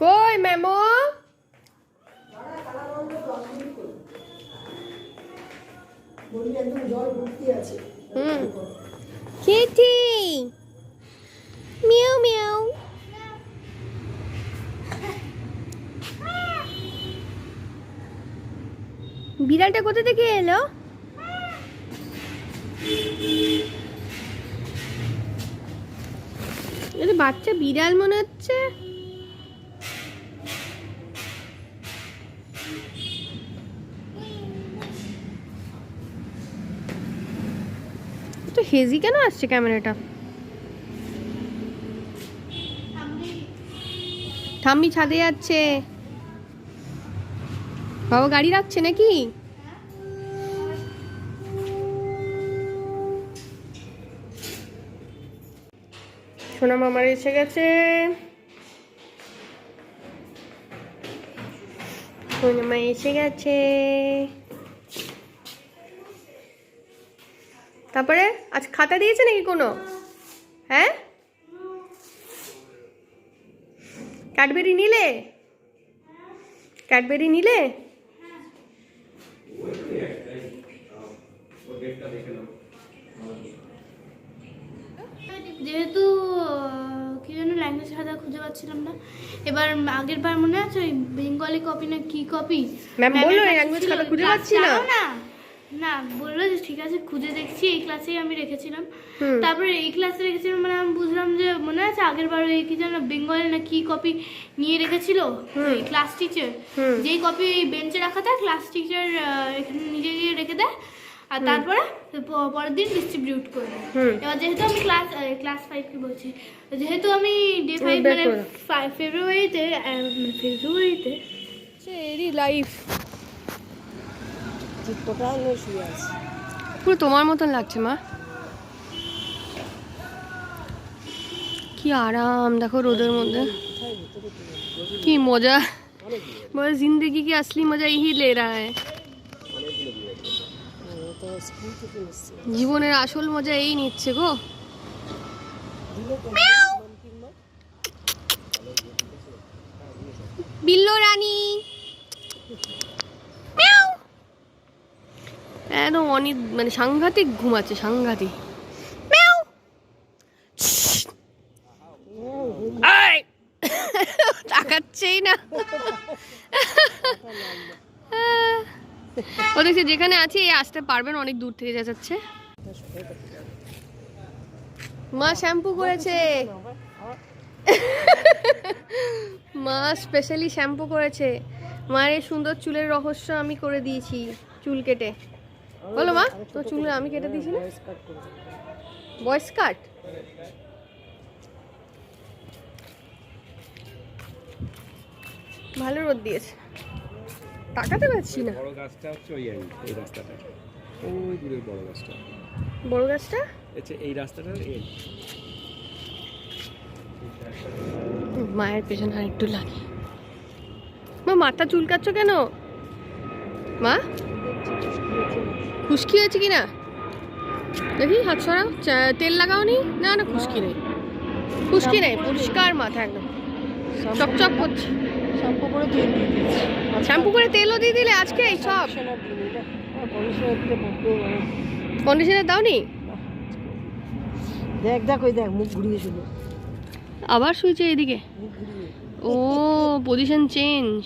কই memo? Kitty Miao Miao. বিড়ালটা কোথা থেকে এলো? এটা বাচ্চা বিড়াল মনে হচ্ছে। তো হেজি কেন আসছে ক্যামেরাটা? ঠাম্মি ছাদে যাচ্ছে। বাবা গাড়ি রাখছে নাকি? সোনা মামার এসে গেছে। সোনা মা এসে গেছে। তারপরে আজ খাতা দিয়েছে নাকি কোনো? হ্যাঁ, ক্যাডবেরি নিলে? ক্যাডবেরি নিলে? যেহেতু কি যেন ল্যাঙ্গুয়েজ খাতা খুঁজে পাচ্ছিলাম না, এবার আগের বার মনে আছে ওই বেঙ্গলি কপি না কি কপি ম্যাম বললো ল্যাঙ্গুয়েজ খাতা খুঁজে পাচ্ছি না। না বললো যে ঠিক আছে খুঁজে দেখছি, এই ক্লাসেই আমি রেখেছিলাম। তারপরে এই ক্লাসে রেখেছিলাম, মানে আমি বুঝলাম যে মনে আছে আগের বার ওই কি যেন বেঙ্গলি না কি কপি নিয়ে রেখেছিল ক্লাস টিচার, যেই কপি বেঞ্চে রাখা থাকে ক্লাস টিচার এখানে নিজে গিয়ে রেখে দেয় আর তারপরে পরের দিন ডিস্ট্রিবিউট করে দেয়। এবার যেহেতু আমি ক্লাস 5 কি বলছি, যেহেতু আমি ডে 5 মানে ফেব্রুয়ারিতে এরই লাইফ পুরো তোমার মতন লাগছে মা। কি আরাম দেখো রোদের মধ্যে, কি মজা। বলে जिंदगी की असली मजा यही ले रहा है। জীবনের আসল মজা এই নিচ্ছে গো। বিল্লো রানী একদম অনেক মানে সাংঘাতিক ঘুমাচ্ছে, সাংঘাতিক। তাকাচ্ছেই না। ও দেখছি যেখানে আছি আসতে পারবেন, অনেক দূর থেকে যাচ্ছে। মা শ্যাম্পু করেছে, মা স্পেশালি শ্যাম্পু করেছে। মায়ের সুন্দর চুলের রহস্য আমি করে দিয়েছি, চুল কেটে। বলো মা, তো চুল আমি কেটে দিয়েছি না? বয়েস কাট। ভালো রোদ দিয়েছে, তাকাতে পারছি না। বড় গাছটা হচ্ছে ওই এই রাস্তাটা, ওই দূরের বড় গাছটা। বড় গাছটা আচ্ছা, এই রাস্তাটা এই মায়ের পেছনে আর একটু লাগে। মা মাথা চুলকাচ্ছ কেন মা? খুশকি হয়েছে কিনা দেখি, হাত সরাও। তেল লাগাওনি? না না খুশকি নেই, খুশকি নেই, পরিষ্কার মাথা একদম চকচক করছে। শ্যাম্পু করে তেলও দিয়ে দিলে আজকে এই সব। কন্ডিশনার দাওনি? দেখ দেখ ওই দেখ মুখ ঘুরিয়ে শুধু আবার শুয়েছে এদিকে। ও পজিশন চেঞ্জ।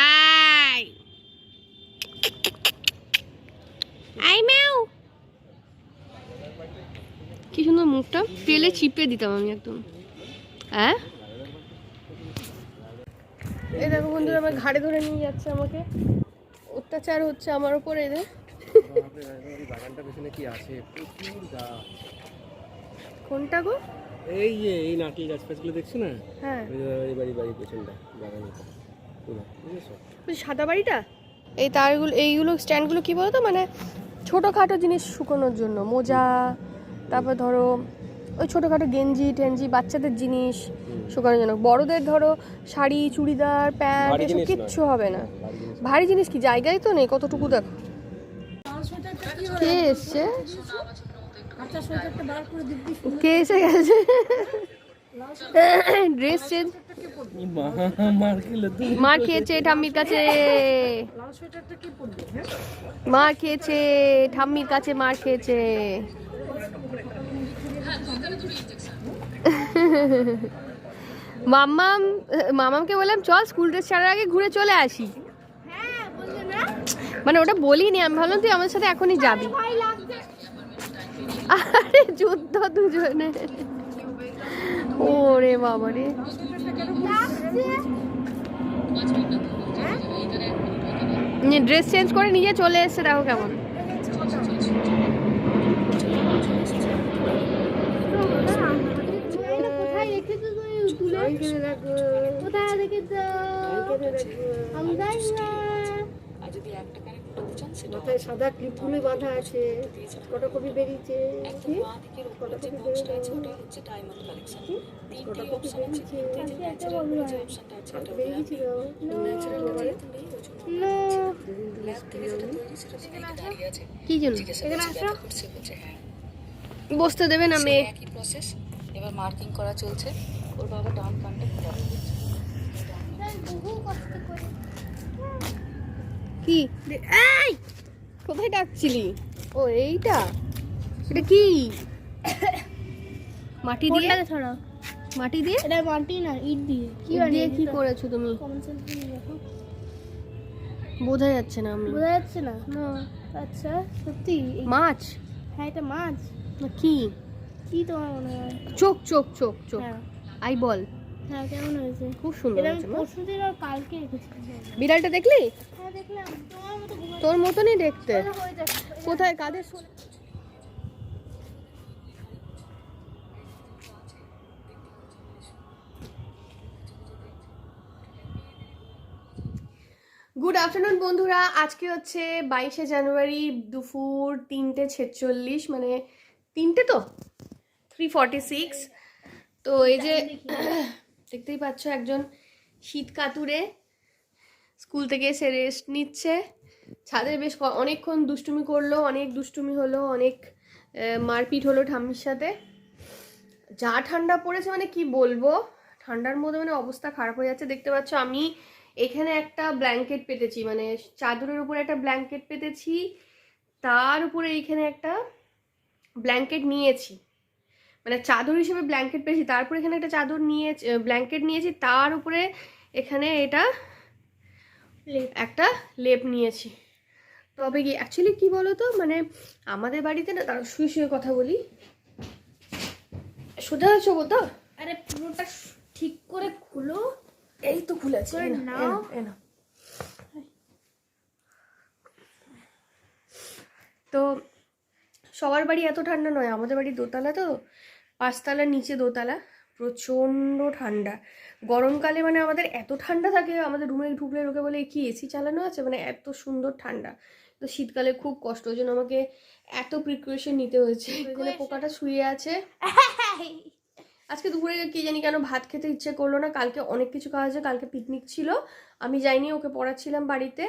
আই আই ম্যাও, কি সুন্দর মুখটা, তেলে চিপে দিতাম আমি একদম। হ্যাঁ এই দেখো বন্ধুরা, আমার ঘাড়ে ধরে নিয়ে যাচ্ছে আমাকে, অত্যাচার হচ্ছে আমার উপর এদের। বাগানটা পেছনে কি আছে? প্রচুর গাছ। কোনটা গো? এই যে এই নারকেল গাছ ফাছগুলো দেখছো না? হ্যাঁ, এই বাড়ি পেছনটা বাগানটা পুরো, বুঝেছো? ওই সাদা বাড়িটা। এই তারগুলো, এইগুলো স্ট্যান্ডগুলো কি বলতো, মানে ছোটোখাটো জিনিস শুকোনোর জন্য, মোজা, তারপর ধরো ওই ছোটোখাটো গেঞ্জি টেঞ্জি, বাচ্চাদের জিনিস শুকানোর জন্য। বড়দের ধরো শাড়ি চুড়িদার প্যান্ট এসব কিচ্ছু হবে না। ভারী জিনিস কি জায়গায় তো নেই, কতটুকু দেখো। কে এসছে? কে এসে গেছে? ড্রেস চেঞ্জ, মার খেলে তুই মার খেয়েছে ঠাম্মির কাছে, লাল সোয়েটারটা কে পরবে? হ্যাঁ মার খেয়েছে ঠাম্মির কাছে, মার খেয়েছে। মাম্মাম, মামামকে বললাম চল স্কুল ড্রেস ছাড়ার আগে ঘুরে চলে আসি, হ্যাঁ বলছে না মানে ওটা বলিনি, আমি ভাবলাম তুই আমার সাথে এখনই যাবি। ভাই লাগছে আরে যুদ্ধ দুজনে, ওরে বাবা রে। ড্রেস চেঞ্জ করে নিজে চলে এসছে, দেখো কেমন। কোথায় রেখেছো তুমি তুলে? এইখানে রাখবো, কোথায় রেখেছো? এইখানে রাখবো। আমি জানি না। মাথায় সাদা ক্লিপগুলো বাঁধা আছে, কটা কপি বেরিয়েছে, কি? কটা কপি বেরিয়েছে, কটা কপি বেরিয়েছে, একটা বলবো না। কটা বেরিয়েছিল, ন্যাচারাল ব্যাপারে। না। কি জন্য এখানে আসো। বসতে দেবে না মেয়ে? একই প্রসেস। এবার মার্কিং করা চলছে। ওর বাবা ডাউন কানটা খোলা রেখেছে। বহু কষ্ট করে। কি এই কোথায় ডাকছিলি? ও এইটা, এটা কি মাটি দিয়ে? ফোনটাকে ছড়াও। মাটি দিয়ে? এটা মাটি না, ইট দিয়ে। কি ইট দিয়ে কি করেছো তুমি? কমন সেন্স দিয়ে দেখো। বোঝা যাচ্ছে না আমি। বোঝা যাচ্ছে না? না। আচ্ছা, সত্যি? মাছ হ্যাঁ, এটা মাছ। না কি? কি তোমার মনে হয়? চোখ চোখ চোখ চোখ, হ্যাঁ। আই বল। হ্যাঁ, কেমন হয়েছে? খুব সুন্দর এটা আমি হয়েছে মা। পরশুদিন আর কালকে রেখেছিলাম। বিড়ালটা দেখলি? হ্যাঁ, দেখলাম। তোমার মতো ঘুমাতে তোর মতনই দেখতে। হয়ে যাচ্ছে। কোথায় কাদের শোনে? গুড আফটারনুন বন্ধুরা, আজকে হচ্ছে 22শে জানুয়ারি, দুপুর 3:46, মানে 3টে তো 3:46। তো এই যে দেখতেই পাচ্ছ একজন শীত কাতুরে স্কুল থেকে এসে রেস্ট নিচ্ছে ছাদে। বেশ অনেকক্ষণ দুষ্টুমি করলো, অনেক দুষ্টুমি হলো, অনেক মারপিট হলো ঠাম্মির সাথে। যা ঠান্ডা পড়েছে মানে কি বলবো, ঠান্ডার মধ্যে মানে অবস্থা খারাপ হয়ে যাচ্ছে। দেখতে পাচ্ছ আমি এখানে একটা ব্ল্যাঙ্কেট পেতেছি, মানে চাদরের উপরে একটা ব্ল্যাঙ্কেট পেতেছি, তার উপরে এইখানে একটা ব্ল্যাঙ্কেট নিয়েছি, মানে চাদর হিসেবে ব্ল্যাঙ্কেট পেয়েছি, তারপরে এখানে একটা চাদর নিয়েছি, ব্ল্যাঙ্কেট নিয়েছি, তার উপরে এখানে এটা একটা লেপ নিয়েছি। তবে কি অ্যাকচুয়ালি কি বলো তো, মানে আমাদের বাড়িতে না, তার শুয়ে শুয়ে কথা বলি, সোজা হচ্ছে তো। আরে পুরোটা ঠিক করে খুলো। এই তো খুলেছি, করে এই নাও, নাও। এই নাও। তো সবার বাড়ি এত ঠান্ডা নয়, আমাদের বাড়ি দোতলা তো, 5তলার নিচে দোতলা, প্রচণ্ড ঠান্ডা। গরমকালে মানে আমাদের এত ঠান্ডা থাকে, আমাদের রুমে ঢুকলে লোকে বলে কি এসি চালানো আছে, মানে এত সুন্দর ঠান্ডা। তো শীতকালে খুব কষ্ট, ওই জন্য আমাকে এত প্রিকশন নিতে হয়েছে। এখানে পোকাটা শুয়ে আছে। আজকে দুপুরে কি জানি কেন ভাত খেতে ইচ্ছে করলো না, কালকে অনেক কিছু খাওয়া হয়েছে, কালকে পিকনিক ছিল, আমি যাইনি, ওকে পড়াচ্ছিলাম বাড়িতে,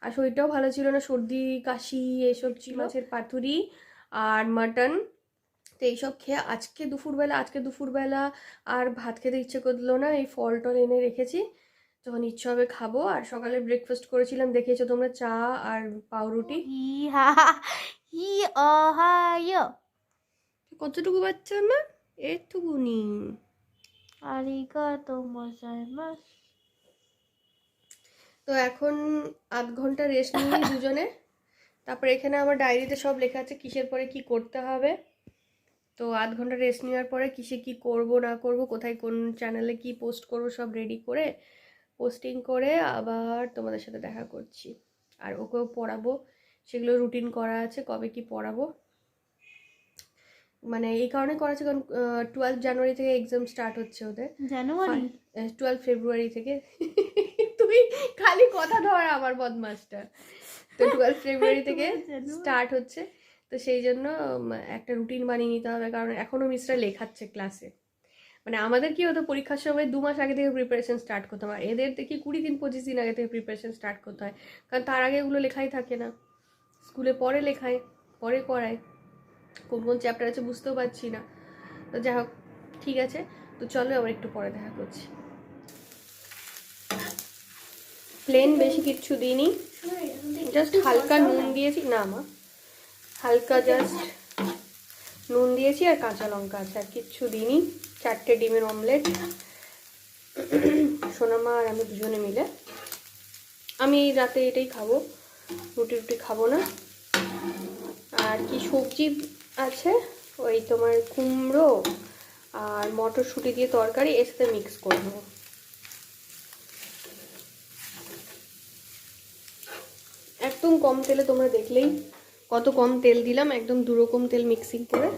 আর শরীরটাও ভালো ছিল না, সর্দি কাশি এসব ছিল, মাছের পাতুরি আর মাটন। তো এইসব খেয়ে আজকে দুপুরবেলা আর ভাত খেতে ইচ্ছে করলো না, এই ফল টল এনে রেখেছি, যখন ইচ্ছে হবে খাবো। আর সকালে ব্রেকফাস্ট করেছিলাম, দেখেছো তোমরা, চা আর পাউরুটি। কতটুকু বাচ্চা আমার? এটুকুনি। আরিগাতো গোজাইমাস। তো এখন আধ ঘন্টা রেস্ট নিই দুজনে, তারপরে এখানে আমার ডায়েরিতে সব লেখা আছে কিসের পরে কি করতে হবে। তো আধ ঘন্টা রেস্ট নেওয়ার পরে কিসে কি করব না করব, কোথায় কোন চ্যানেলে কি পোস্ট করব, সব রেডি করে পোস্টিং করে আবার তোমাদের সাথে দেখা করছি। আর ওকেও পড়াবো, সেগুলো রুটিন করা আছে, কবে কি পড়াবো। মানে এই কারণে করা আছে কারণ 12 জানুয়ারি থেকে এক্সাম স্টার্ট হচ্ছে ওদের। জানুয়ারি? 12 ফেব্রুয়ারি থেকে। তুই খালি কথা ধর আমার বদমাসটা। তো 12 ফেব্রুয়ারি থেকে স্টার্ট হচ্ছে, তো সেই জন্য একটা রুটিন বানিয়ে নিতে হবে, কারণ এখনও মিসরা লেখাচ্ছে ক্লাসে। মানে আমাদের কি হতো, পরীক্ষার সময় 2 মাস আগে থেকে প্রিপারেশন স্টার্ট করতাম, আর এদের দেখি 20 দিন 25 দিন আগে থেকে প্রিপারেশন স্টার্ট করতে হয়, কারণ তার আগে এগুলো লেখাই থাকে না, স্কুলে পরে লেখায়, পরে করায়, কোন কোন চ্যাপ্টার আছে বুঝতেও পারছি না। তো যাই হোক, ঠিক আছে। তো চলো আবার একটু পরে দেখা করছি। প্লেন বেশি কিচ্ছু দিইনি, জাস্ট হালকা নুন দিয়েছি, না মা হালকা জাস্ট নুন দিয়েছি আর কাঁচা লঙ্কা আছে, আর কিচ্ছু দিইনি। 4টে ডিমের অমলেট, সোনামা আর আমি দুজনে মিলে। আমি রাতে এটাই খাবো, রুটি খাবো না। আর কি সবজি আছে, ওই তোমার কুমড়ো আর মটরশুঁটি দিয়ে তরকারি, এর সাথে মিক্স করে নেবো। একদম কম তেলে, তোমরা দেখলেই কত কম তেল দিলাম, একদম 2 রকম তেল মিক্সিং করে।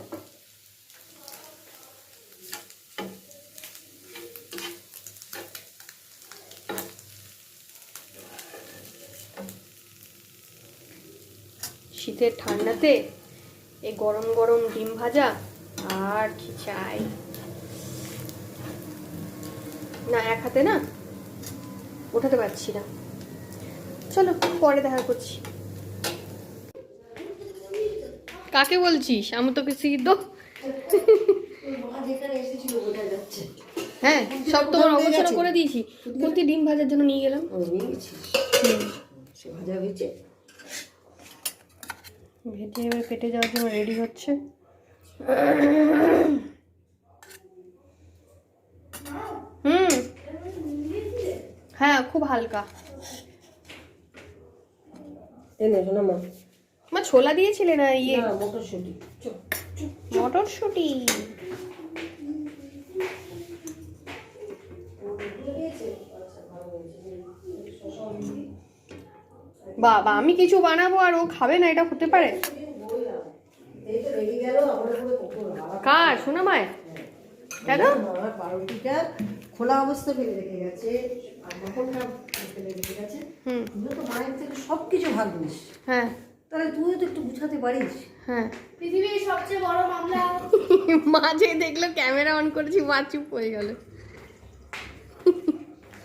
শীতের ঠান্ডাতে এই গরম গরম ডিম ভাজা আর কি চাই না, এক হাতে না ওঠাতে পারছি না। চলো পরে দেখা করছি। কাকে বলছিস? আমি তোকে সিদ্ধ, হ্যাঁ সব তোমার অবসর করে দিয়েছি। প্রতি ডিম ভাজার জন্য নিয়ে গেলাম। ভেজে এবার পেটে যাওয়ার জন্য রেডি হচ্ছে। হ্যাঁ খুব হালকা। মা ছোলা দিয়েছিলে না? ইয়ে মটরশুঁটি। বাবা আমি কিছু বানাবো আর ও খাবে না, এটা হতে পারে? কার? শোনা মায় কেন? পাউরুটিটা খোলা অবস্থা ফেলে রেখে গেছে, আর মটনটা ফেলে রেখে গেছে। তুই তো মায়ের থেকে সবকিছু ভাবিস, হ্যাঁ তাহলে তুইও তো একটু গুছাতে পারিস। হ্যাঁ পৃথিবীর সবচেয়ে বড় মামলা। মাঝে দেখলো ক্যামেরা অন করেছি, মা চুপ হয়ে গেল।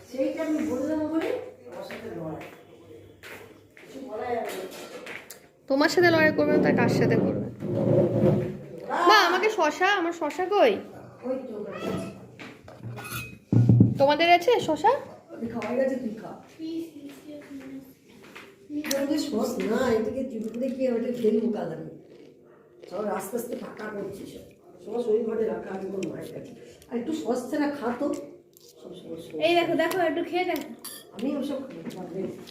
সেইটা আমি বললাম বলে আমার সাথে লড়াই, কিছু বলা যাবে না। তোমার সাথে লড়াই করবে না, তার কার সাথে করবে? মা আমাকে শশা, আমার শশা কই? ওই তো তোমাদের আছে শশা? আমি খাওয়াই গেছে, তুই খা। আমাদের সস না, এটাকে চুপ দেখি ওটা ফেলবো কাল আমি। সব আস্তে আস্তে ফাঁকা করছিস, সস ওই ঘরে রাখা আছে তোর মায়ের কাছে। আর একটু সস ছাড়া খাতো সব সময়। এই দেখো দেখো একটু খেয়ে দেখো। আমি ওসব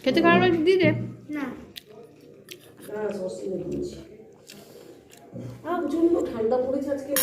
খেতে খারাপ লাগছে দিয়ে দে। না সস কিনে দিয়েছি। প্রচন্ড ঠান্ডা পড়েছে আজকে।